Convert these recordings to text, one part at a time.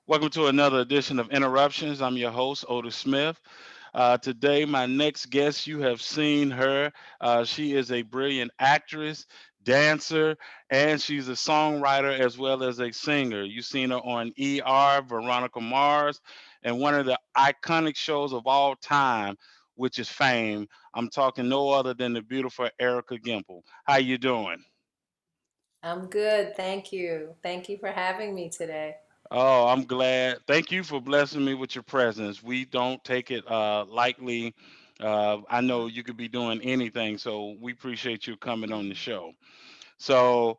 Welcome to another edition of Interruptions. I'm your host, Otis Smith. Today, my next guest, you have seen her. She is a brilliant actress, dancer, and she's a songwriter as well as a singer. You've seen her on ER, Veronica Mars, and one of the iconic shows of all time, which is Fame. I'm talking no other than the beautiful Erica Gimpel. How you doing? I'm good. Thank you. Thank you for having me today. Oh, I'm glad. Thank you for blessing me with your presence. We don't take it lightly. I know you could be doing anything, so we appreciate you coming on the show. So,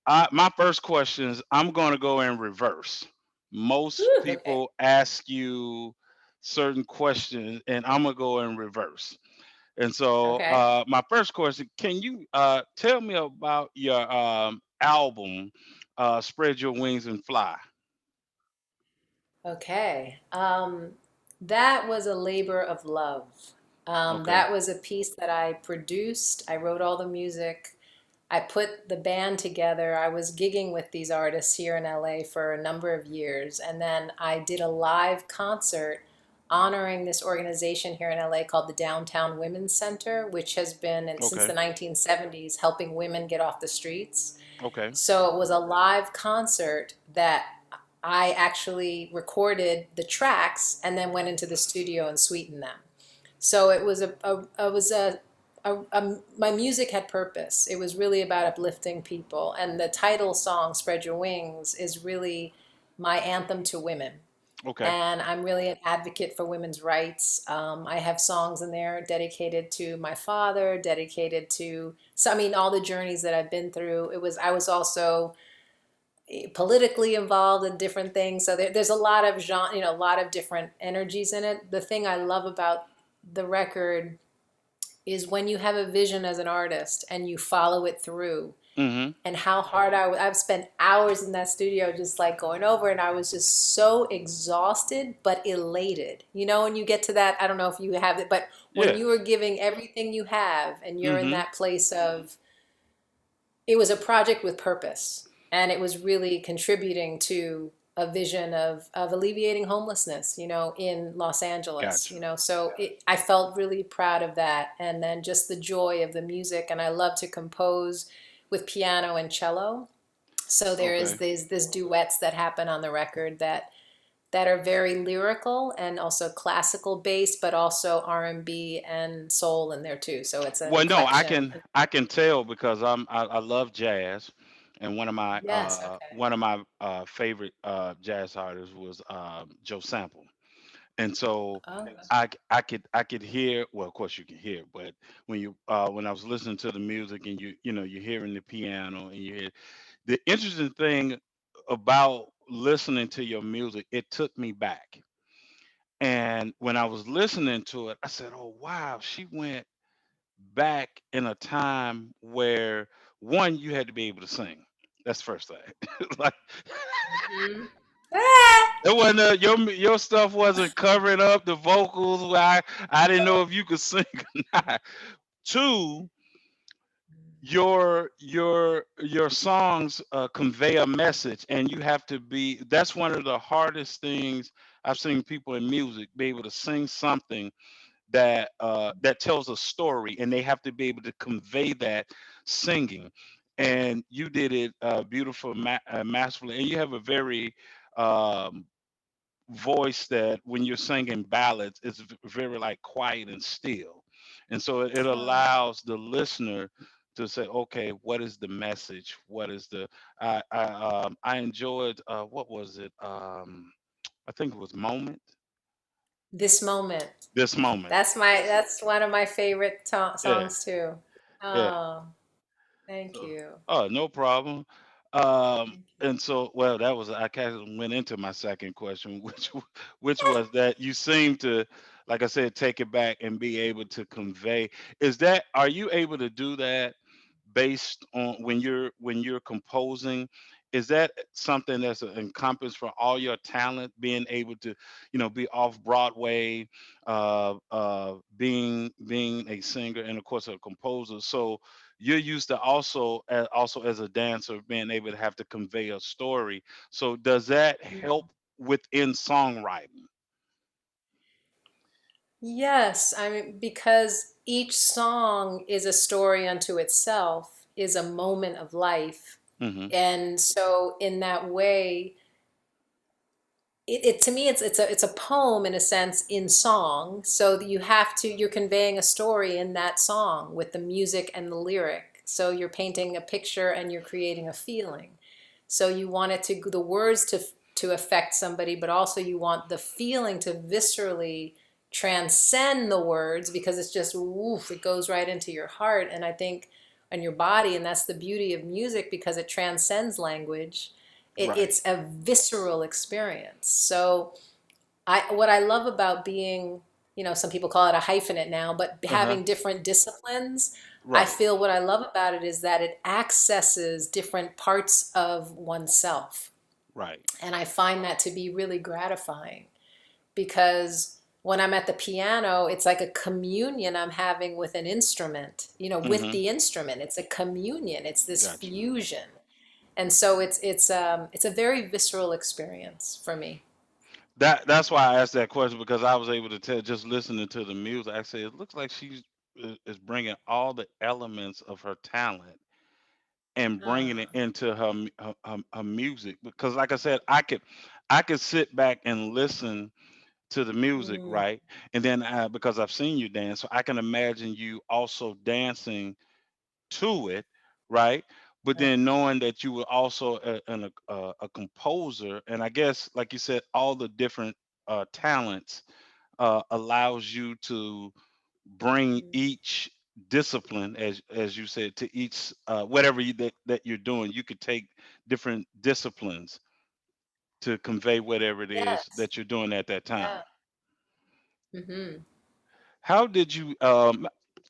my first questions, I'm going to go in reverse. Most Whew, okay. people ask you certain questions, and I'm going to go in reverse. And so, Okay. my first question, can you tell me about your album, Spread Your Wings and Fly? Okay. That was a labor of love. Okay. That was a piece that I produced. I wrote all the music. I put the band together. I was gigging with these artists here in LA for a number of years. And then I did a live concert honoring this organization here in LA called the Downtown Women's Center, which has been since Okay. the 1970s helping women get off the streets. Okay. So it was a live concert that I actually recorded the tracks and then went into the studio and sweetened them. So it was my music had purpose. It was really about uplifting people, and the title song "Spread Your Wings" is really my anthem to women. Okay. And I'm really an advocate for women's rights. I have songs in there dedicated to my father, dedicated to, so I mean, all the journeys that I've been through. I was also politically involved in different things. So there's a lot of a lot of different energies in it. The thing I love about the record is when you have a vision as an artist and you follow it through, Mhm. and how hard I've spent hours in that studio just like going over, and I was just so exhausted but elated. You know, when you get to that, I don't know if you have it, but when Yeah. you are giving everything you have and you're in Mhm. that place of, it was a project with purpose, and it was really contributing to a vision of alleviating homelessness, in Los Angeles, Gotcha. so I felt really proud of that. And then just the joy of the music. And I love to compose with piano and cello. So there is Okay. these duets that happen on the record that are very lyrical and also classical based, but also R&B and soul in there too. So it's an Well, no, I eclection. can I can tell because I love jazz, and Yes, okay. one of my favorite jazz artists was Joe Sample, and so Oh, I could hear, well, of course you can hear, but when I was listening to the music and you're hearing the piano and you hear the interesting thing about listening to your music, it took me back. And when I was listening to it, I said, "Oh wow, she went back in a time where one you had to be able to sing. That's the first thing. Like mhm. Ah! it wasn't your stuff wasn't covering up the vocals. Where I didn't know if you could sing or not. Two, your songs convey a message, and you have to be. That's one of the hardest things I've seen people in music be able to sing something that tells a story, and they have to be able to convey that singing. And you did it beautiful, masterfully, and you have a very um, voice that when you're singing ballads, it's very like quiet and still, and so it Oh. allows the listener to say, okay, what is the message? What is the I enjoyed what was it? I think it was moment. This moment. This moment. That's one of my favorite Yeah, songs too. yeah. Oh, thank So, you. oh, no problem. And so, well, that was I kind of went into my second question, which was that you seem to, like I said, take it back and be able to convey. Are you able to do that based on when you're composing? Is that something that's encompassed for all your talent, being able to, be off Broadway, being a singer and of course a composer? So you're used to also as a dancer being able to have to convey a story. So does that Mhm. help within songwriting. Yes, I mean, because each song is a story unto itself, is a moment of life. Hmm. And so in that way, it to me it's a poem in a sense in song, so that you're conveying a story in that song with the music and the lyric. So you're painting a picture and you're creating a feeling. So you want it to the words to affect somebody, but also you want the feeling to viscerally transcend the words, because it's just woof, it goes right into your heart, and I think, and your body, and that's the beauty of music, because it transcends language. Right. It's a visceral experience. So what I love about being, some people call it a hyphenate now, but Uh-huh. having different disciplines, I Right. feel what I love about it is that it accesses different parts of oneself. Right. And I find that to be really gratifying, because when I'm at the piano, it's like a communion I'm having with an instrument, with Hmm. the instrument. It's a communion, it's this Gotcha. fusion. And so it's a very visceral experience for me. That's why I asked that question, because I was able to tell just listening to the music. I said it looks like she's is bringing all the elements of her talent and bringing it Ah, into her music. Because like I said, I could sit back and listen to the music, mm, right? And then because I've seen you dance, so I can imagine you also dancing to it, right? But right. then knowing that you were also a composer, and I guess, like you said, all the different talents allows you to bring Mm. each discipline, as you said, to each whatever that you're doing. You could take different disciplines to convey whatever it is Yes. that you're doing at that time. Yeah. Hmm. How did you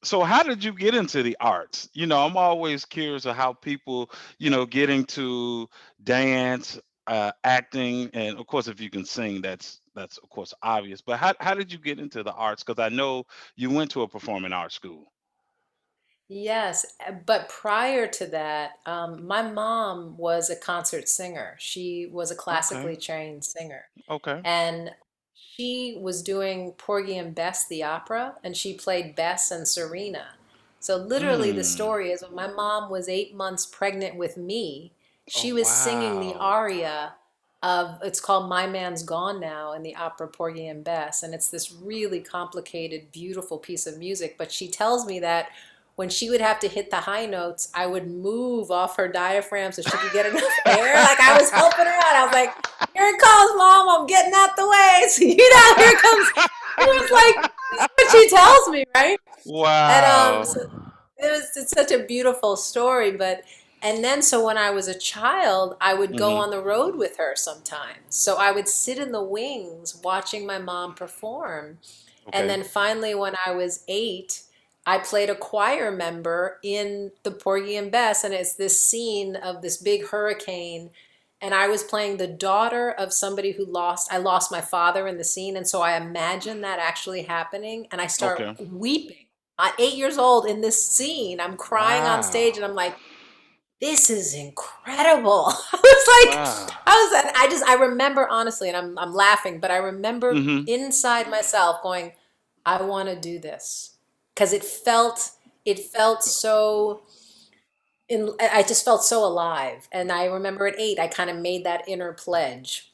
so how did you get into the arts? I'm always curious of how people, get into dance, acting, and of course if you can sing, that's of course obvious. But how did you get into the arts? Because I know you went to a performing arts school. Yes, but prior to that, my mom was a concert singer. She was a Okay. classically trained singer. Okay. And she was doing Porgy and Bess the opera, and she played Bess and Serena. So literally the Mm. story is, when my mom was 8 months pregnant with me, Oh she was singing the wow. aria of, it's called My Man's Gone Now, in the opera Porgy and Bess. And it's this really complicated, beautiful piece of music. But she tells me that when she would have to hit the high notes, I would move off her diaphragm so she could get enough air. Like I was helping her out. I was like, here it comes, mom. I'm getting out the way. So here it comes. It's like, this is what she tells me, right? And Wow. so it's such a beautiful story. But and then so when I was a child, I would go Mhm. on the road with her sometimes. So I would sit in the wings watching my mom perform. And Okay. then finally, when I was 8, I played a choir member in the Porgy and Bess, and it's this scene of this big hurricane. And I was playing the daughter of somebody I lost my father in the scene. And so I imagined that actually happening, and I start Okay. weeping. At 8 years old in this scene, I'm crying on stage, Wow. and I'm like, this is incredible. I was like, Wow. I remember honestly, and I'm laughing, but I remember Mhm. inside myself going, I want to do this, because it felt so I just felt so alive. And I remember at 8, I kind of made that inner pledge.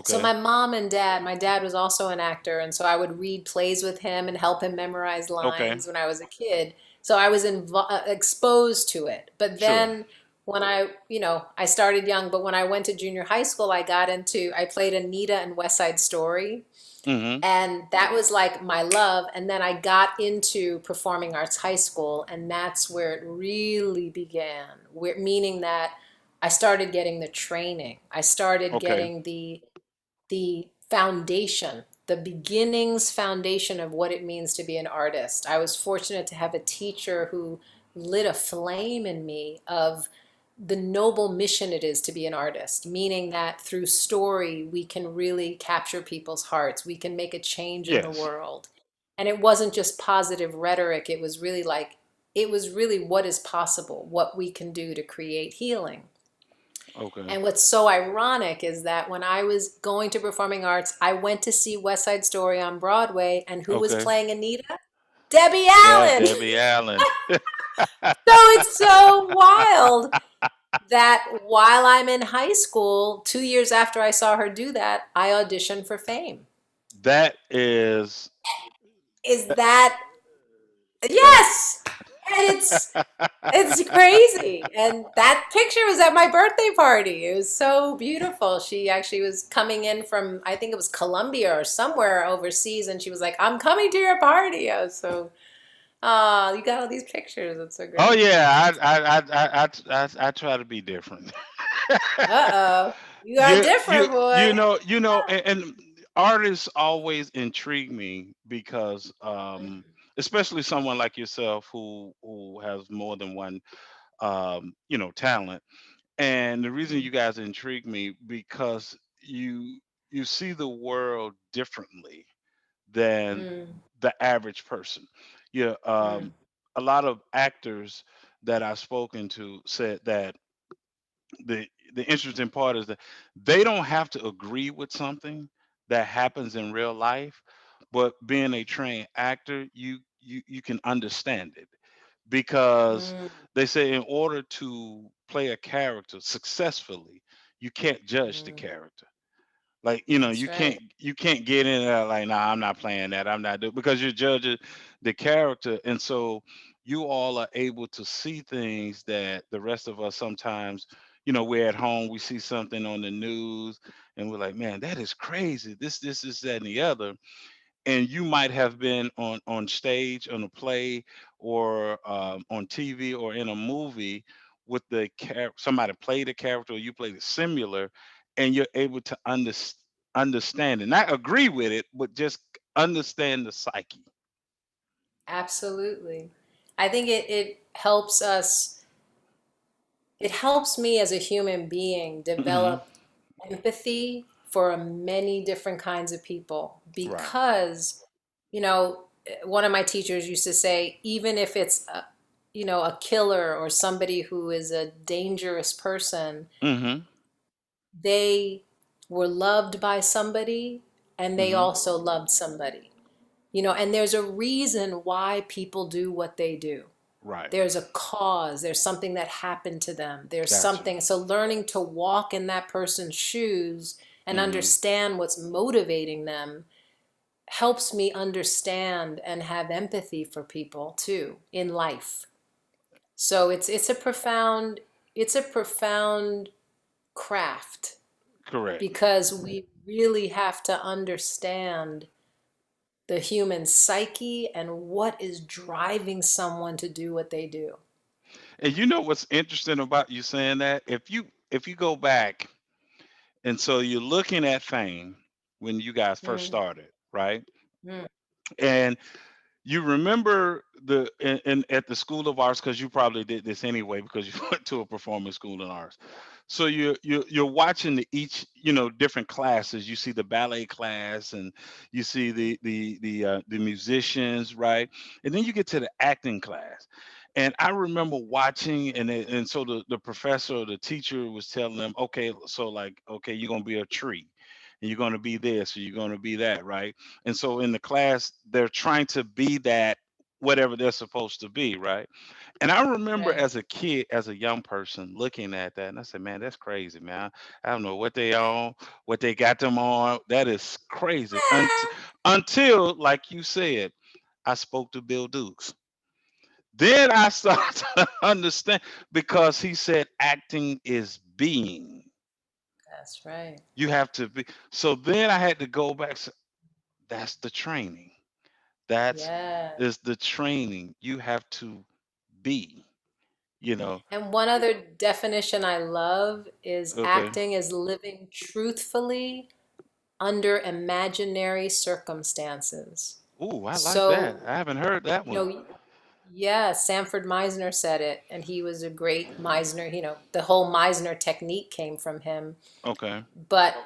So Okay. my dad was also an actor, and so I would read plays with him and help him memorize Okay. lines when I was a kid. So I was exposed to it. But Sure. then when I started young, but when I went to junior high school, I played Anita in West Side Story. Mhm. And that was like my love. And then I got into performing arts high school, and that's where it really began. Meaning that I started getting the training. I started Okay. getting the foundation, the beginnings foundation of what it means to be an artist. I was fortunate to have a teacher who lit a flame in me of the noble mission it is to be an artist, meaning that through story, we can really capture people's hearts. We can make a change in the Yes. world. And it wasn't just positive rhetoric, it was really what is possible, what we can do to create healing. Okay. And what's so ironic is that when I was going to performing arts, I went to see West Side Story on Broadway, and who was Okay. playing Anita? Debbie Yeah, Allen. Debbie Allen. So it's so wild that while I'm in high school, 2 years after I saw her do that, I auditioned for Fame. That is Is that that. yes? And it's crazy. And that picture was at my birthday party. It was so beautiful. She actually was coming in from, I think it was Colombia or somewhere overseas, and she was like, "I'm coming to your party." I was so, oh, you got all these pictures. That's so Oh great. yeah, I try to be different. Uh-oh. You are you you different, boy. and artists always intrigue me because especially someone like yourself who has more than one talent. And the reason you guys intrigue me because you see the world differently than Mm, the average person. Yeah, mm, a lot of actors that I've spoken to said that the the interesting part is that they don't have to agree with something that happens in real life, but being a trained actor, you can understand it because mm, they say in order to play a character successfully, you can't judge the mm. character. Like, That's you can't right. you can't get in there like, nah, I'm not playing that. I'm not doing because you're judging the character. And so you all are able to see things that the rest of us sometimes, we're at home, we see something on the news and we're like, man, that is crazy. This is that and the other, and you might have been on stage on a play or on TV or in a movie with somebody played a character or you played a similar, and you're able to understand and not agree with it, but just understand the psyche. Absolutely. I think it helps us, it helps me as a human being Hmm. develop empathy for many different kinds of people Right. because, one of my teachers used to say, even if it's a killer or somebody who is a dangerous person, Hmm. they were loved by somebody and they Hmm. also loved somebody. And there's a reason why people do what they do. Right. There's a cause, there's something that happened to them, there's Gotcha. something. So learning to walk in that person's shoes and Hmm. understand what's motivating them helps me understand and have empathy for people too in life. So it's a profound craft Correct. because we really have to understand the human psyche and what is driving someone to do what they do. And you know what's interesting about you saying that? If you go back, and so you're looking at Fame when you guys first Mm, started, right? mm, And you remember at the School of Arts, because you probably did this anyway because you went to a performing school in arts. So you're watching each different classes. You see the ballet class and you see the musicians, right? And then you get to the acting class. And I remember watching, and so the professor or the teacher was telling them, okay, so like, okay, you're gonna be a tree, and you're gonna be this, or you're gonna be that, right? And so in the class, they're trying to be that whatever they're supposed to be, right? And I remember right. as a kid, as a young person, looking at that, and I said, "Man, that's crazy, man. I don't know what they on, what they got them on. That is crazy." Until, like you said, I spoke to Bill Dukes. Then I started to understand because he said acting is being. That's right. You have to be. So then I had to go back. That's the training. That's Yeah. is the training. You have to be, you know. And one other definition I love is Okay. acting is living truthfully under imaginary circumstances. Ooh, I like that. So, I haven't heard that you one. know, yeah, Sanford Meisner said it, and he was a great Meisner. The whole Meisner technique came from him. Okay. But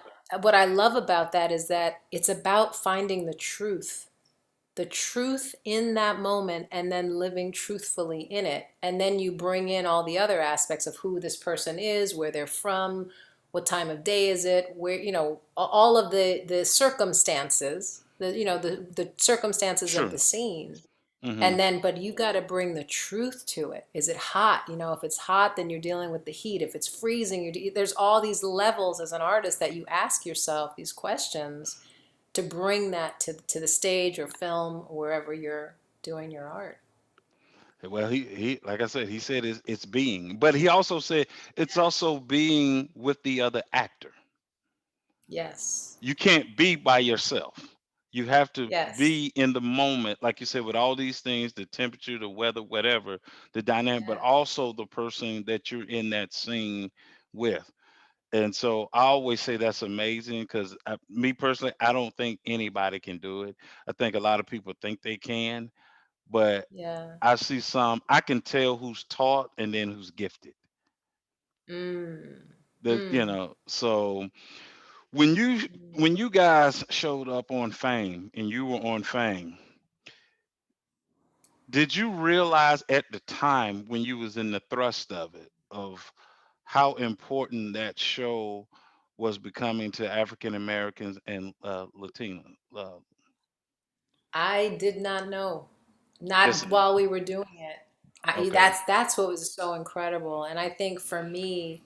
what I love about that is that it's about finding the truth. the truth in that moment and then living truthfully in it. And then you bring in all the other aspects of who this person is, where they're from, what time of day is it, where, all of the circumstances, the circumstances of Sure. the scene. Hmm. And then, but you got to bring the truth to it. Is it hot? If it's hot, then you're dealing with the heat. If it's freezing, there's all these levels as an artist that you ask yourself these questions to bring that to the stage or film or wherever you're doing your art. Well, he like I said, he said it's being, but he also said it's also being with the other actor. Yes. You can't be by yourself. You have to Yes. be in the moment, like you said, with all these things, the temperature, the weather, whatever, the dynamic, but Yeah. also the person that you're in that scene with. And so I always say that's amazing because me personally, I don't think anybody can do it. I think a lot of people think they can, but Yeah. I see some, I can tell who's taught and then who's gifted. Mm. Mm. So when you Mm. when you guys showed up on Fame and you were on Fame, did you realize at the time when you was in the thrust of it of how important that show was becoming to African Americans and Latino? I did not know. Yes. Not while we were doing it. Okay. That's what was so incredible. And I think for me,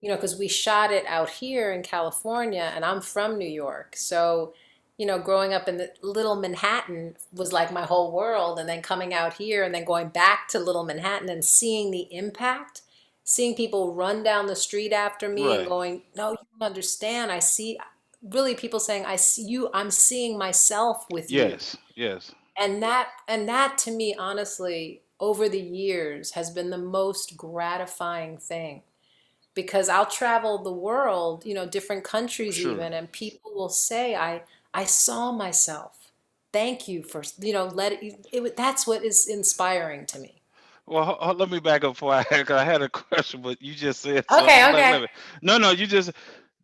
because we shot it out here in California, and I'm from New York, so growing up in the Little Manhattan was like my whole world, and then coming out here, and then going back to Little Manhattan and seeing the impact, seeing people run down the street after me and Right. going, "No, you don't understand. I see." Really, people saying, "I see you. I'm seeing myself with you." Yes. Yes. And that to me, honestly, over the years has been the most gratifying thing, because I'll travel the world, different countries Sure. even, and people will say, I saw myself. Thank you for, that's what is inspiring to me. Well, let me back up before 'cause I had a question, but you just said something. Okay, okay. No, no, you just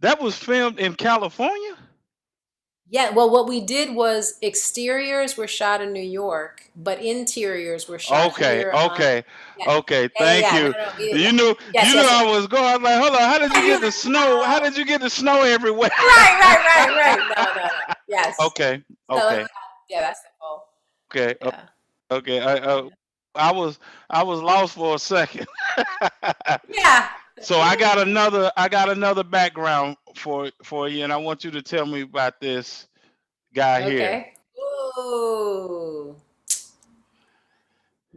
that was filmed in California. Yeah, well, what we did was exteriors were shot in New York, but interiors were shot Okay, here on, okay, yeah, okay. yeah, yeah, Thank yeah. No, you. no, no. You Yeah. knew, Yes, you knew yes, I yes. was going. I was like, hold on. How did you Yeah, get you're the like, snow? How no. did you get the snow everywhere? Right, right, right, right. No, no, no. Yes. Okay, So okay, yeah, that's the goal. okay, Yeah. okay. Yeah. I was, I was lost for a second. Yeah. So I got another background for you, and I want you to tell me about this guy here. Okay. Ooh.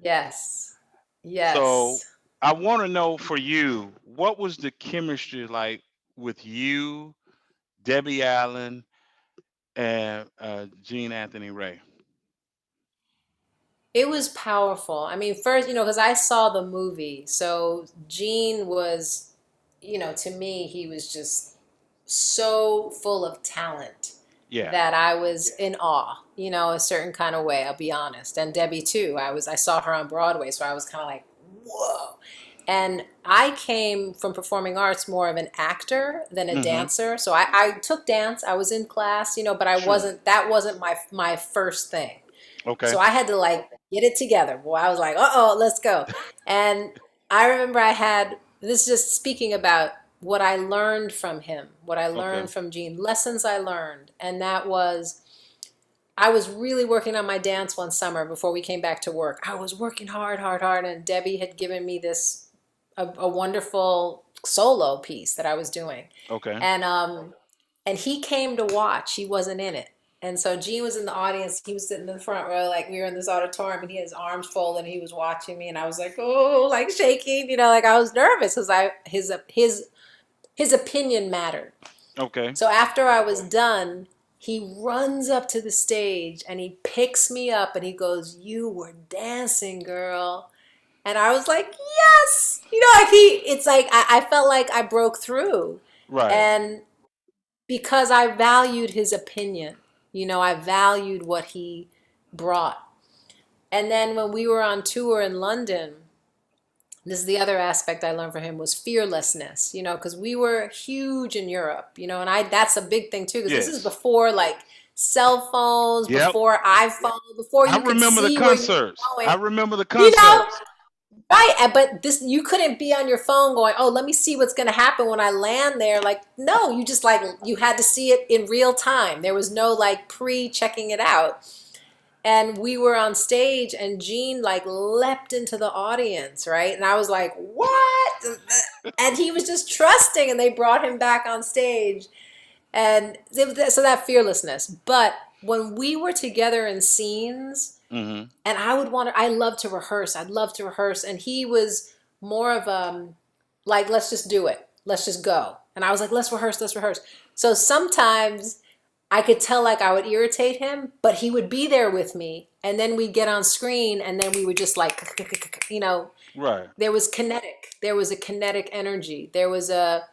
Yes. So Yes. I want to know for you, what was the chemistry like with you, Debbie Allen, and Gene Anthony Ray? It was powerful. I mean, first, because I saw the movie. So Gene was, to me, he was just so full of talent Yeah. that I was in awe, a certain kind of way, I'll be honest. And Debbie too. I saw her on Broadway, so I was kind of like, whoa. And I came from performing arts more of an actor than a Mm-hmm. dancer. So I took dance. I was in class, but Sure. that wasn't my first thing. Okay. So I had to like get it together. Boy, I was like, uh-oh, let's go. And I remember this is just speaking about what I learned from him, what I Okay. learned from Gene, lessons I learned. And that was, I was really working on my dance one summer before we came back to work. I was working hard, hard, hard. And Debbie had given me a wonderful solo piece that I was doing. Okay. And he came to watch. He wasn't in it. And so Gene was in the audience. He was sitting in the front row, like we were in this auditorium, and he had his arms folded, and he was watching me, and I was like, oh, like shaking, like I was nervous because his opinion mattered. Okay. So after I was done, he runs up to the stage and he picks me up and he goes, "You were dancing, girl." And I was like, yes, like it's like I felt like I broke through. Right. And because I valued his opinion. I valued what he brought. And then when we were on tour in London, this is the other aspect I learned from him was fearlessness, because we were huge in Europe, and that's a big thing too, because this is Yes. before like cell phones, Yep. before iPhone, before I you could remember the see where you concerts. were I going. remember the You know, concerts. right? But this, you couldn't be on your phone going, "Oh, let me see what's going to happen when I land there." Like, no, you just like you had to see it in real time. There was no like pre-checking it out. And we were on stage, and Gene like leapt into the audience, right? And I was like, "What?" And he was just trusting, and they brought him back on stage. And so that fearlessness. But when we were together in scenes, Hmm. and I love to rehearse. I'd love to rehearse. And he was more of like, let's just do it. Let's just go. And I was like, let's rehearse, let's rehearse. So sometimes I could tell like I would irritate him, but he would be there with me. And then we'd get on screen, and then we would just like, Right. there was kinetic. There was a kinetic energy. There was a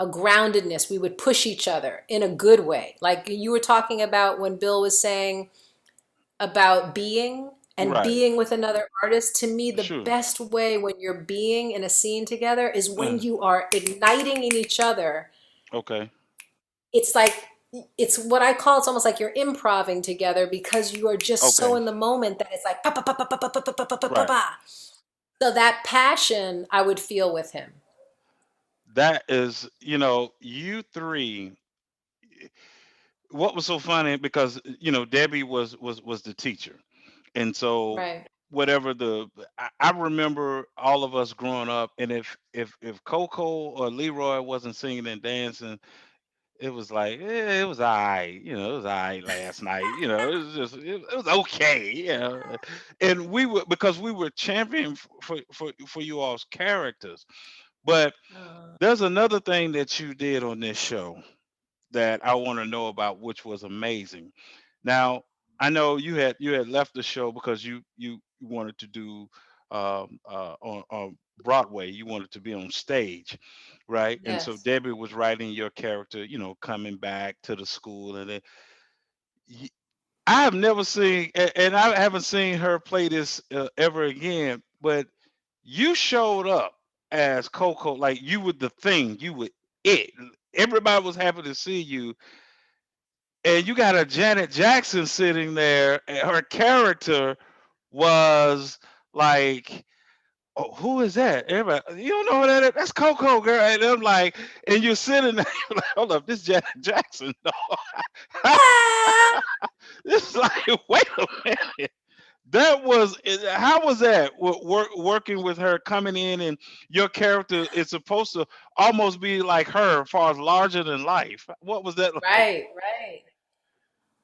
groundedness. We would push each other in a good way. Like you were talking about when Bill was saying about being and Right. being with another artist. To me, the Sure. best way when you're being in a scene together is when Uh, you are igniting in each other. okay. It's like, it's what I call, it's almost like you're improving together, because you are just so Okay. in the moment that it's like pa pa pa pa pa pa pa pa pa pa pa pa Right. pa. So that passion I would feel with him. That is, you three. What was so funny because Debbie was the teacher, and so Right. whatever I remember all of us growing up, and if Coco or Leroy wasn't singing and dancing, it was like it was alright, it was alright last night, it was just it was okay, and we were because we were champion for you all's characters, but Uh, there's another thing that you did on this show that I want to know about, which was amazing. Now, I know you had left the show because you wanted to do on Broadway. You wanted to be on stage, right? And so yes. Debbie was writing your character, coming back to the school, and then y- I have never seen, and I haven't seen her play this ever again. But you showed up as Coco, like you were the thing, you were it. Everybody was happy to see you, and you got a Janet Jackson sitting there, and her character was like, "Oh, who is that?" Everybody, you don't know who that is? That's Coco, girl. And I'm like, and you're sitting there, you're like, hold up, this Janet Jackson, dog. Ah! This is like, wait a minute. That was how was that working with her coming in, and your character is supposed to almost be like her, as far as larger than life. What was that like? Right, right.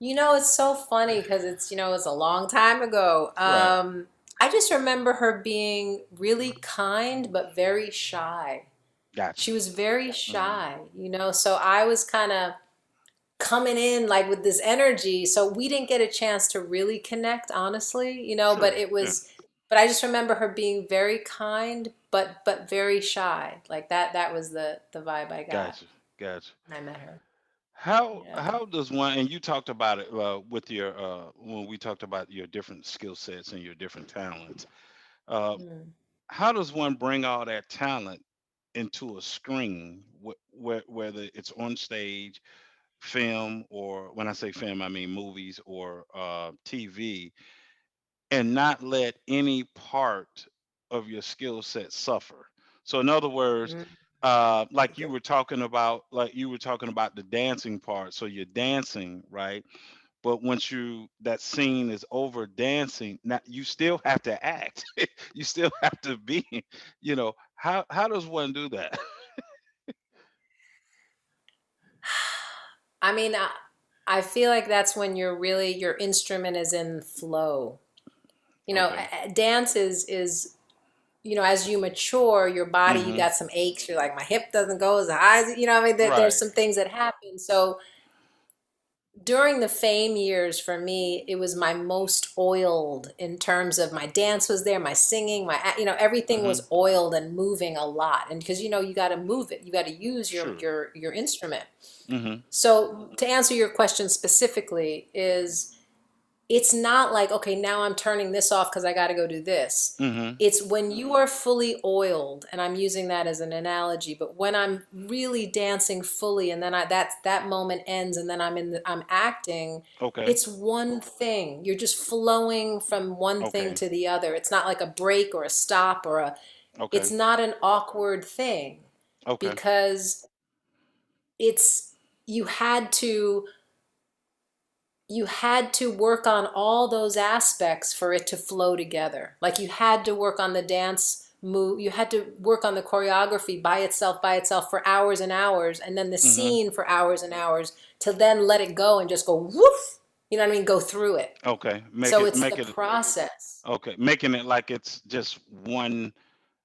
It's so funny because it's a long time ago. Right, I just remember her being really kind but very shy. gotcha. She was very Hmm. shy. So I was kind of coming in like with this energy. So we didn't get a chance to really connect, honestly, but Sure. Yeah. but I just remember her being very kind but very shy. Like that was the vibe I got Gotcha. Gotcha. when I met her. How Yeah. how does one, and you talked about it with your when we talked about your different skill sets and your different talents. Uh, Mm. how does one bring all that talent into a screen, whether it's on stage, film, or when I say film, I mean movies or TV, and not let any part of your skill set suffer? So, in other words, Mm. like you were talking about the dancing part. So you're dancing, right? But once that scene is over dancing, now you still have to act. You still have to be, how does one do that? I mean, I feel like that's when your instrument is in flow. Okay. Dance is as you mature, your body, you Hmm. got some aches. You're like, my hip doesn't go as high as, I mean, there's Right. some things that happen. So during the fame years for me, it was my most oiled in terms of my dance was there, my singing, everything Hmm. was oiled and moving a lot. And because, you got to move it, you got to use your, Sure. your, your instrument. Hmm. So to answer your question specifically is it's not like, okay, now I'm turning this off because I got to go do this. Mm-hmm. It's when you are fully oiled, and I'm using that as an analogy, but when I'm really dancing fully and then that moment ends and then I'm acting, Okay. it's one thing. You're just flowing from one thing Okay. to the other. It's not like a break or a stop or a Okay. it's not an awkward thing Okay. because it's you had to you had to work on all those aspects for it to flow together. Like you had to work on the dance move, you had to work on the choreography by itself for hours and hours, and then the Mm-hmm. scene for hours and hours to then let it go and just go woof. You know what I mean? Go through it. Okay. Make So it it's the make it process. okay. Making it like it's just one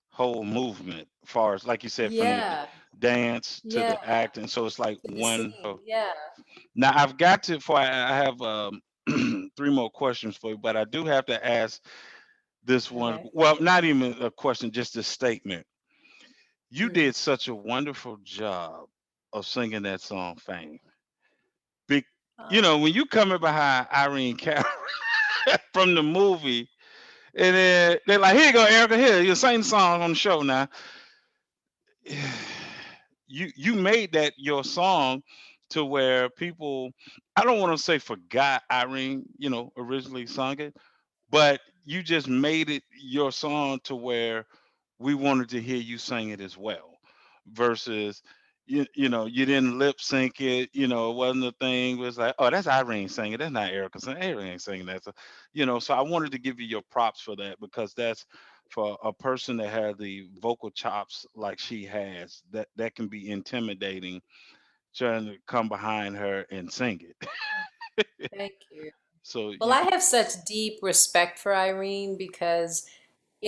whole movement, far as like you said, from the Yeah. dance to Yeah. the acting. So it's like To the one scene. whole. Yeah. Now I've got to. For I have three more questions for you, but I do have to ask this one. Okay. Well, not even a question, just a statement. You Mm. did such a wonderful job of singing that song, "Fame." Big, you Oh, know, when you coming behind Irene Cara from the movie, and then they're like, "Here you go, Erica. Here, you sing the song on the show now." You made that your song to where people, I don't want to say forgot Irene, originally sung it, but you just made it your song to where we wanted to hear you sing it as well versus you didn't lip sync it, it wasn't a thing. It was like, oh, that's Irene singing, that's not Erica singing. Irene ain't singing that. So I wanted to give you your props for that, because that's for a person that has the vocal chops like she has, that can be intimidating, trying to come behind her and sing it. thank you. So Well, you I did. have such deep respect for Irene because,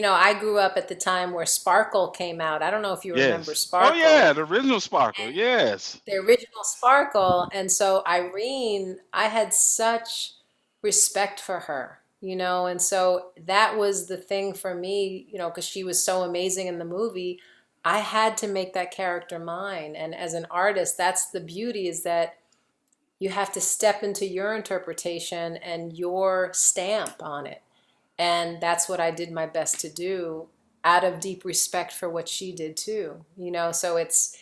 I grew up at the time where Sparkle came out. I don't know if you remember Yes. Oh Sparkle, yeah, the original Sparkle. Yes. the original Sparkle. And so Irene, I had such respect for her, and so that was the thing for me, because she was so amazing in the movie. I had to make that character mine. And as an artist, that's the beauty, is that you have to step into your interpretation and your stamp on it. And that's what I did my best to do, out of deep respect for what she did too. So it's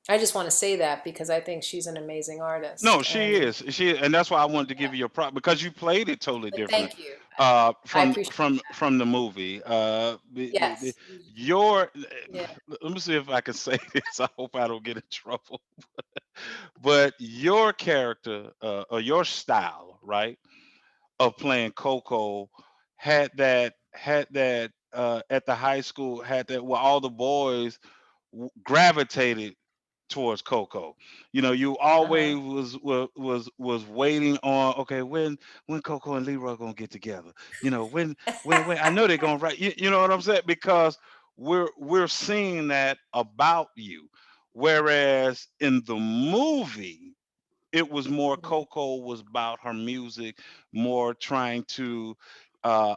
I just want to say that because I think she's an amazing No, artist. she And is. And that's why I wanted to yeah, give you your prop, because you played it totally but different thank you. I from appreciate from that. from the movie. Yes. Your Yeah. let me see if I can say this. I hope I don't get in trouble. But your character, or your style, right, of playing Coco, had that at the high school, had that where all the boys gravitated towards Coco. You Uh-huh. always was waiting on, okay, when Coco and Leroy gonna get together. When I know they're gonna write. You know what I'm saying? Because we're seeing that about you, whereas in the movie it was more, Mhm. Coco was about her music, more trying to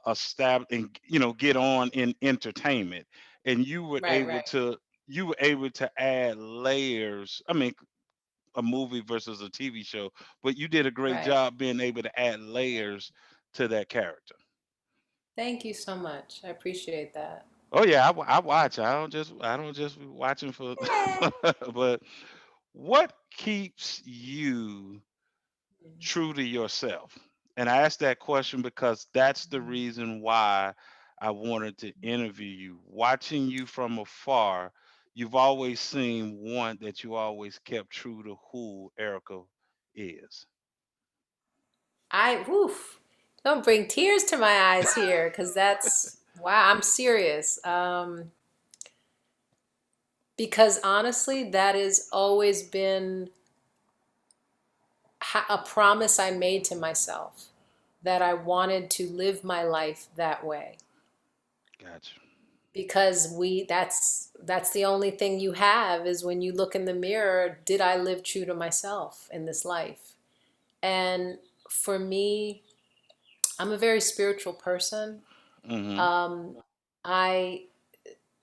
establish and get on in entertainment, and Right, right, you were able to add layers. I mean, a movie versus a TV show, but you did a great right. job being able to add layers to that character. Thank you so much. I appreciate that. Oh yeah, I watch. I don't just be watching for, but what keeps you true to yourself? And I asked that question because that's the reason why I wanted to interview you. Watching you from afar, you've always seemed one that you always kept true to who Erica is. Woof, don't bring tears to my eyes here, because that's, wow, I'm serious. Because honestly, that has always been a promise I made to myself, that I wanted to live my life that way. Gotcha. Because that's the only thing you have, is when you look in the mirror, did I live true to myself in this life? And for me, I'm a very spiritual person. Mm-hmm. Um, I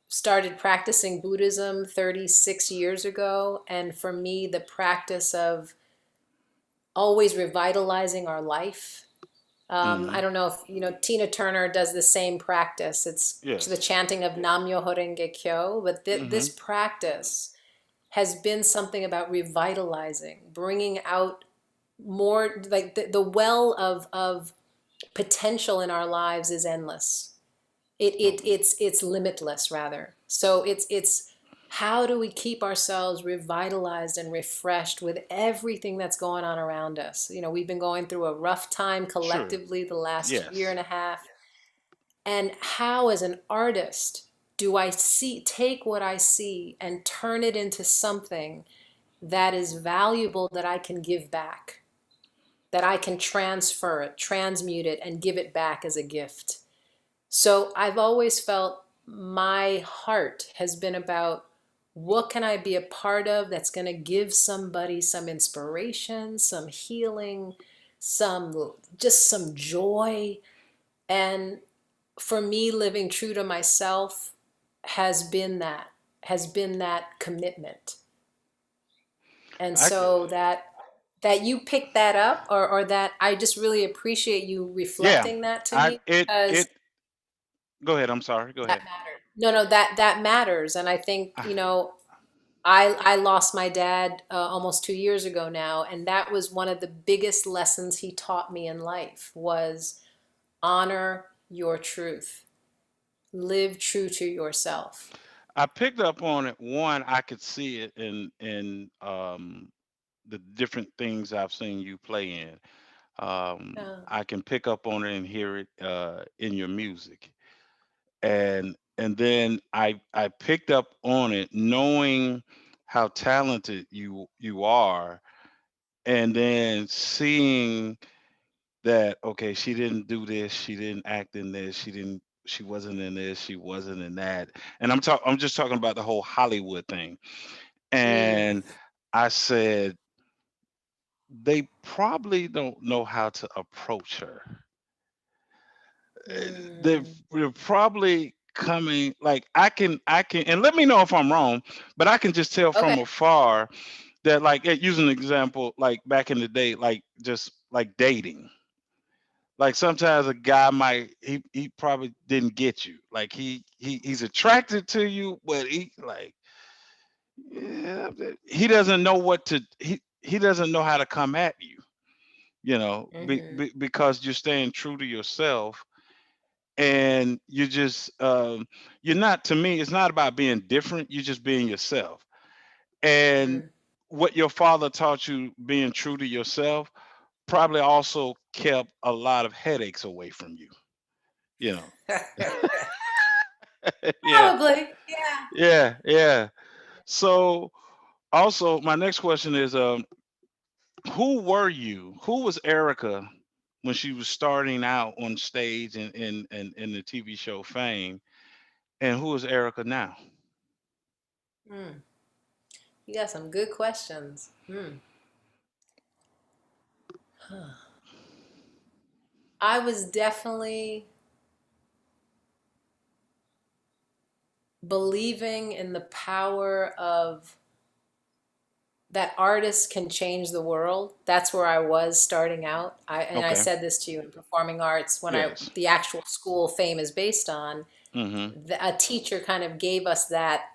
started practicing Buddhism 36 years ago. And for me, the practice of always revitalizing our life. I Hmm. don't know if you know Tina Turner does the same practice. It's the Yes. chanting of Nam Myoho Renge Kyo, but Hmm. this practice has been something about revitalizing, bringing out more, like the well of potential in our lives is endless. Okay. It's limitless rather. So it's how do we keep ourselves revitalized and refreshed with everything that's going on around us? You know, we've been going through a rough time Sure. collectively the last year Yes. and a half. And how, as an artist, do I see take what I see and turn it into something that is valuable that I can give back, that I can transfer it, transmute it, and give it back as a gift? So I've always felt my heart has been about what can I be a part of that's going to give somebody some inspiration, some healing, some just some joy. And for me, living true to myself has been that has been that commitment. And I so that you picked that up, or that I just really appreciate you yeah. reflecting that to I me, it because it Go ahead. I'm sorry. Go that ahead. mattered. No, no, that matters. And I think, you know, I lost my dad almost 2 years ago now, and that was one of the biggest lessons he taught me in life was honor your truth. Live true to yourself. I picked up on it. One, I could see it in the different things I've seen you play in. Yeah. I can pick up on it and hear it in your music. And then I picked up on it knowing how talented you are, and then seeing that, okay, she didn't do this, she didn't act in this, she wasn't in this, she wasn't in that. And I'm just talking about the whole Hollywood thing. Mm, And I said they probably don't know how to approach her. mm. They're probably coming, like, I can, and let me know if I'm wrong, but I can just tell Okay. from afar that, like, use an example, like back in the day, like just like dating. Like sometimes a guy might, he probably didn't get you. Like he's attracted to you, but he like, yeah, he doesn't know what to he doesn't know how to come at you, Hmm. because you're staying true to yourself, and you're not, to me, it's not about being different, you're just being yourself. And Mm. what your father taught you, being true to yourself, probably also kept a lot of headaches away from you, you know. Yeah, Probably. Yeah. yeah, yeah. So also my next question is, who were you, who was Erica when she was starting out on stage in the TV show Fame, and who is Erica now? Mm. You got some good questions. Mm. Huh. I was definitely believing in the power of that artists can change the world. That's where I was starting out. And I Okay. said this to you in performing arts when Yes. the actual school Fame is based on. Mm-hmm. A teacher kind of gave us that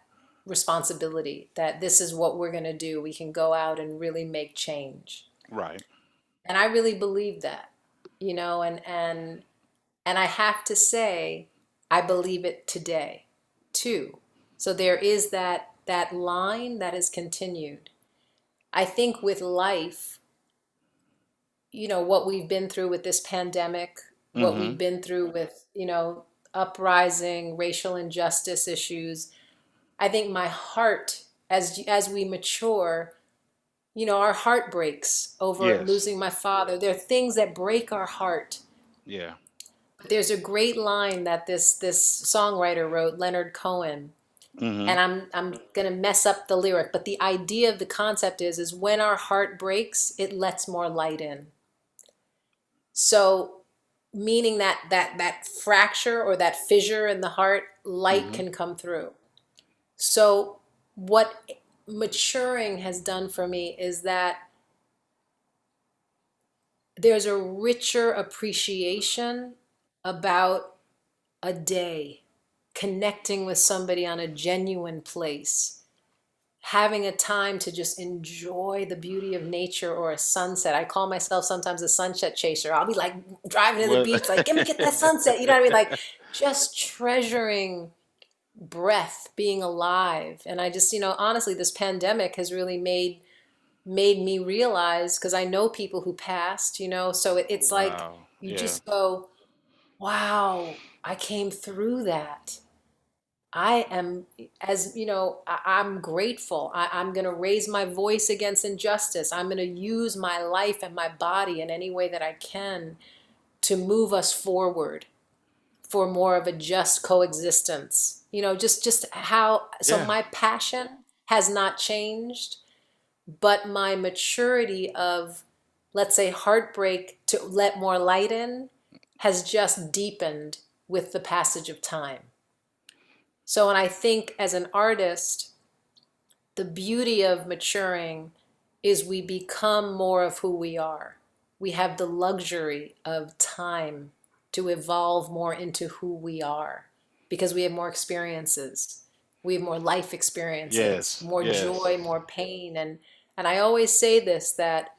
responsibility that this is what we're going to do. We can go out and really make change. Right. And I really believe that, you know, and I have to say, I believe it today too. So there is that line that has continued. I think with life, you know, what we've been through with this pandemic, what Mm-hmm. we've been through with, you know, uprising, racial injustice issues, I think my heart, as we mature, you know, our heart breaks over Yes. losing my father. There are things that break our heart. Yeah. But there's a great line that this songwriter wrote, Leonard Cohen, Mm-hmm. and I'm gonna mess up the lyric, but the idea of the concept is when our heart breaks, it lets more light in. So meaning that fracture or that fissure in the heart, light Mm-hmm. can come through. So what maturing has done for me is that there's a richer appreciation about a day, connecting with somebody on a genuine place, having a time to just enjoy the beauty of nature or a sunset. I call myself sometimes a sunset chaser. I'll be like driving to the Well, beach, like, give me get that sunset. You know what I mean? Like just treasuring breath, being alive. And I just, honestly, this pandemic has really made me realize, because I know people who passed, so it's like wow. you Yeah. just go, wow, I came through that. I am, as you know, I'm grateful. I'm going to raise my voice against injustice. I'm going to use my life and my body in any way that I can to move us forward for more of a just coexistence. Just how, so Yeah. my passion has not changed, but my maturity of, let's say, heartbreak to let more light in has just deepened with the passage of time. So, and I think as an artist, the beauty of maturing is we become more of who we are. We have the luxury of time to evolve more into who we are because we have more experiences. We have more life experiences, Yes. more Yes. joy, more pain. And I always say this, that,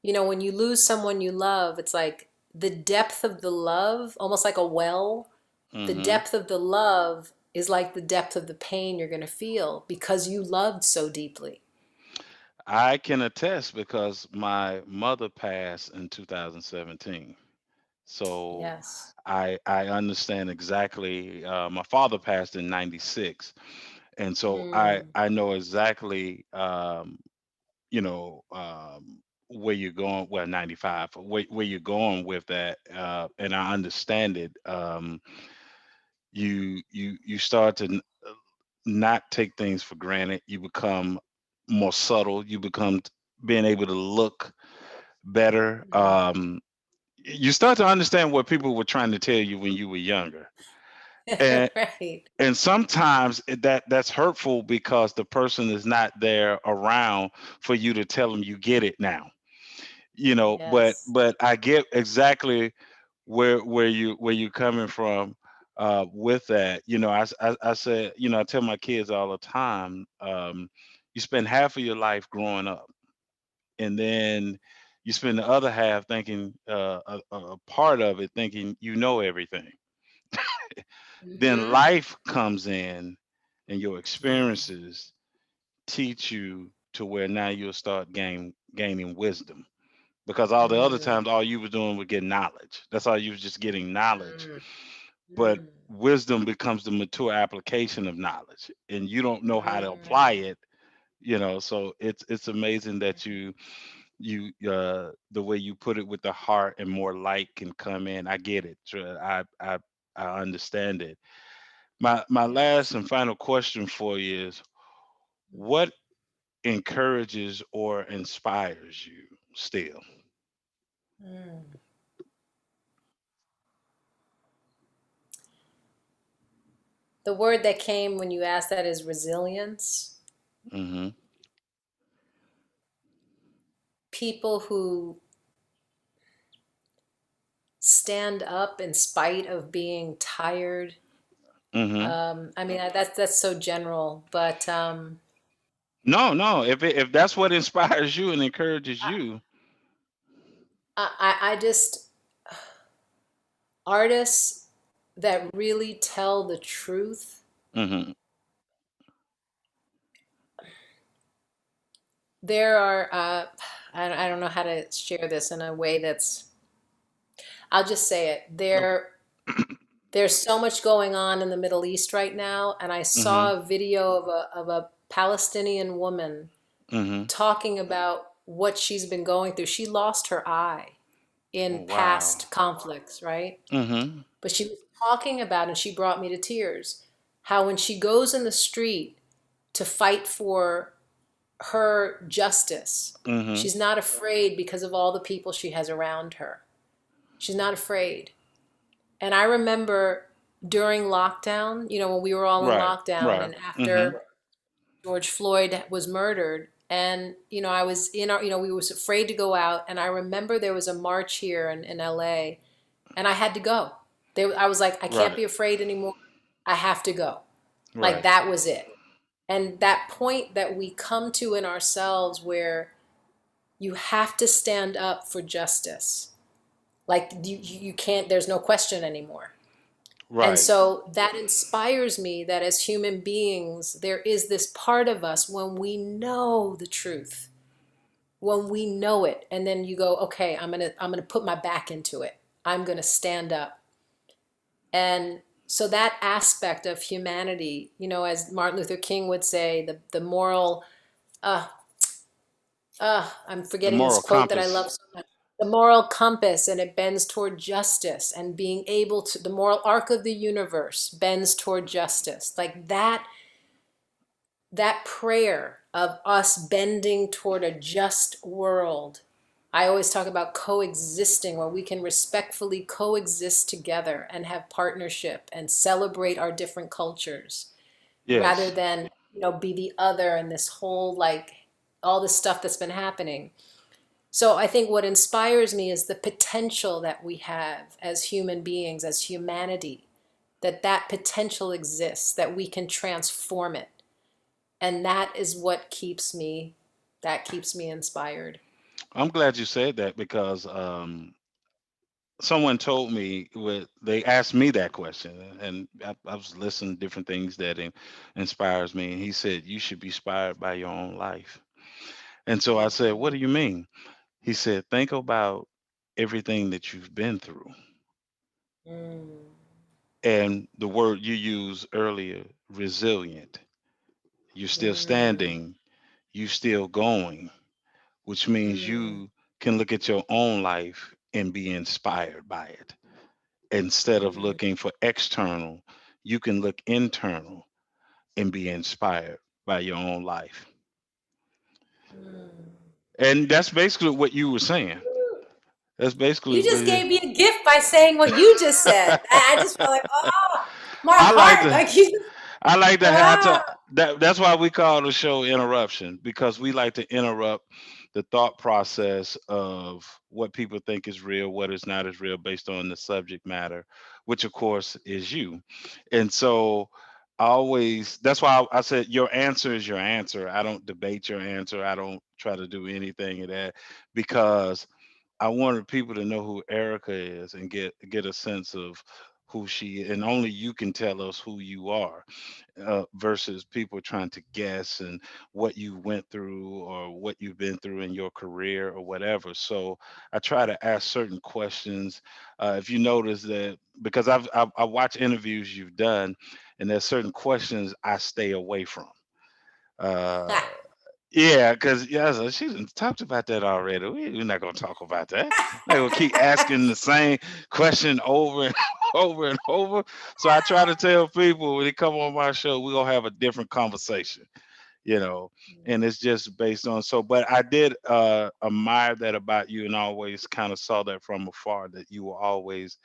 when you lose someone you love, it's like the depth of the love, almost like a well, the Mm-hmm. depth of the love is like the depth of the pain you're going to feel because you loved so deeply. I can attest because my mother passed in 2017. So Yes. I understand exactly. My father passed in '96, and so Mm, I know exactly where you're going. Well, '95, where you're going with that, and I understand it. You start to not take things for granted. You become more subtle. You become being able to look better. You start to understand what people were trying to tell you when you were younger. And right. and sometimes that's hurtful because the person is not there around for you to tell them you get it now. But Yes. I get exactly where you're coming from with that. I said, I tell my kids all the time, you spend half of your life growing up, and then you spend the other half thinking a part of it thinking you know everything. Then Mm-hmm. life comes in, and your experiences teach you to where now you'll start gaining wisdom, because all the other Mm-hmm. times all you were doing was getting knowledge. That's all you was just getting knowledge. But Mm-hmm. wisdom becomes the mature application of knowledge, and you don't know how to apply Mm-hmm. it. So it's amazing that you the way you put it with the heart, and more light can come in. I get it. I understand it. My last and final question for you is, what encourages or inspires you still? Mm. The word that came when you asked that is resilience. Mm-hmm. People who stand up in spite of being tired. Mm-hmm. I mean, that's so general, but No, no. If that's what inspires you and encourages you. I just, artists that really tell the truth. Mm-hmm. There are, I don't know how to share this in a way that's, I'll just say it. Okay. There's so much going on in the Middle East right now, and I Mm-hmm. saw a video of a Palestinian woman Mm-hmm. talking about what she's been going through. She lost her eye Oh in wow. past conflicts, right? Mm-hmm. But she was talking about, and she brought me to tears, how when she goes in the street to fight for her justice, Mm-hmm. she's not afraid because of all the people she has around her. She's not afraid. And I remember during lockdown, when we were all in Right. lockdown Right. and Mm-hmm. after George Floyd was murdered, And I was in our, we was afraid to go out, and I remember there was a march here in LA, and I had to go. There, I was like, I can't Right. be afraid anymore. I have to go. Like Right. that was it. And that point that we come to in ourselves where you have to stand up for justice. Like you can't, there's no question anymore. And Right. so that inspires me that as human beings, there is this part of us when we know the truth, when we know it, and then you go, okay, I'm gonna put my back into it. I'm gonna stand up. And so that aspect of humanity, as Martin Luther King would say, the moral, uh, I'm The forgetting this moral quote that I compass. love so much. The moral compass, and it bends toward justice, and being able to, the moral arc of the universe bends toward justice. Like that prayer of us bending toward a just world. I always talk about coexisting, where we can respectfully coexist together and have partnership and celebrate our different cultures rather Yes. than, be the other, and this whole like all this stuff that's been happening. So I think what inspires me is the potential that we have as human beings, as humanity, that potential exists, that we can transform it. And that is what keeps me inspired. I'm glad you said that because someone told me they asked me that question, and I was listening to different things that inspires me, and he said you should be inspired by your own life. And so I said, what do you mean? He said, think about everything that you've been through, Mm, and the word you used earlier, resilient. You're still mm, standing, you still going, which means mm, you can look at your own life and be inspired by it. Instead of mm, looking for external, you can look internal and be inspired by your own life. mm. And that's basically what you were saying. That's basically You what just gave me a gift by saying what you just said. I just felt like, oh, my I like heart, to like you just, I like to have ah. to that's why we call the show interruption, because we like to interrupt the thought process of what people think is real, what is not as real based on the subject matter, which of course is you. And so I always that's why I said your answer is your answer. I don't debate your answer. I don't try to do anything of that because I wanted people to know who Erica is and get a sense of who she is. And only you can tell us who you are versus people trying to guess and what you went through or what you've been through in your career or whatever. So I try to ask certain questions. If you notice that, because I watch interviews you've done, and there's certain questions I stay away from. Uh, yeah, because yeah, so she done talked about that already. We're not gonna talk about that. Not gonna keep asking the same question over and over and over. So I try to tell people when they come on my show, we're gonna have a different conversation, you know. And it's just based on so. But I did admire that about you, and always kind of saw that from afar that you were always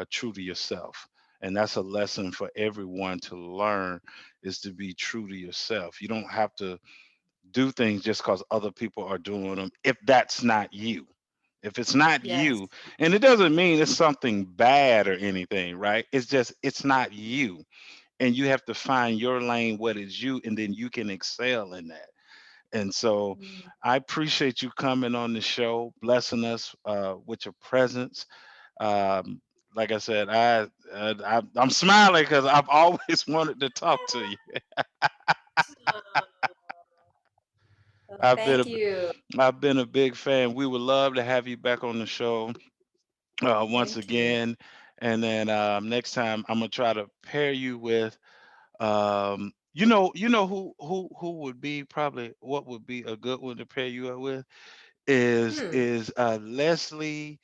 true to yourself. And that's a lesson for everyone to learn is to be true to yourself. You don't have to do things just because other people are doing them if that's not you. If it's not Yes. you, and it doesn't mean it's something bad or anything, right? It's just it's not you, and you have to find your lane, what is you, and then you can excel in that. And so Mm. I appreciate you coming on the show, blessing us with your presence. um, like I said, I'm smiling because I've always wanted to talk to you. Oh, I've been thank a you. I've been a big fan. We would love to have you back on the show once Thank you. again. And then next time I'm gonna try to pair you with you know who would be probably what would be a good one to pair you up with Hmm. is Leslie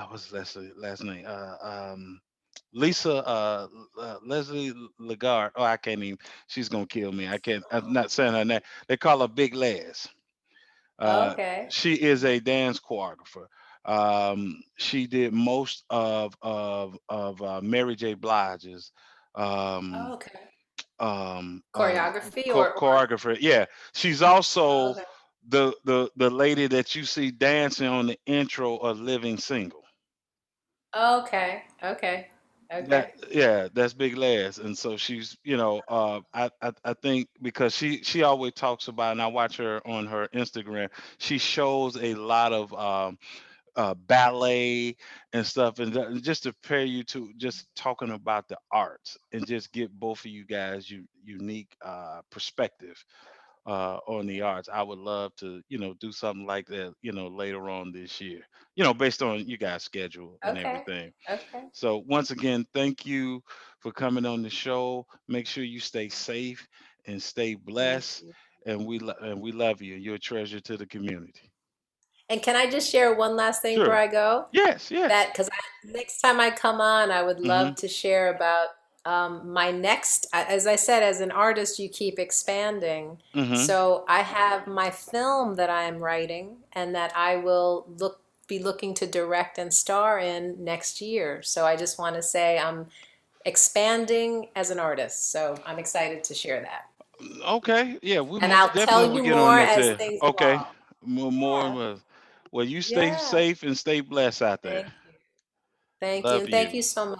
what's Leslie last name? Lisa Leslie Lagarde. Oh, I can't even. She's gonna kill me. I can't. I'm not saying her name. They call her Big Les. Uh, Okay. she is a dance choreographer. She did most of Mary J. Blige's. Um, Okay. um uh Choreography or choreographer. Yeah, she's also okay. the lady that you see dancing on the intro of Living Single. Okay. Okay. That, Okay. yeah, that's Big Les. And so she's, I think because she always talks about, and I watch her on her Instagram, she shows a lot of ballet and stuff, and just to pair you to just talking about the arts and just get both of you guys unique perspective on the arts. I would love to, do something like that, later on this year, based on you guys' schedule and Okay. everything. Okay. So once again, thank you for coming on the show. Make sure you stay safe and stay Thank blessed. you. And we love you. You're a treasure to the community. And can I just share one last thing before Sure. I go? Yes. Yes. That because next time I come on, I would Mm-hmm. love to share about my next. As I said, as an artist, you keep expanding. Mm-hmm. So I have my film that I am writing, and that I will be looking to direct and star in next year. So I just want to say I'm expanding as an artist. So I'm excited to share that, Okay. Yeah, we and most I'll tell definitely will you get on more that as too. things Okay. evolve. More. Yeah. Well, you stay Yeah. safe and stay blessed out there. Thank you. Thank you. Love And thank you. you so much.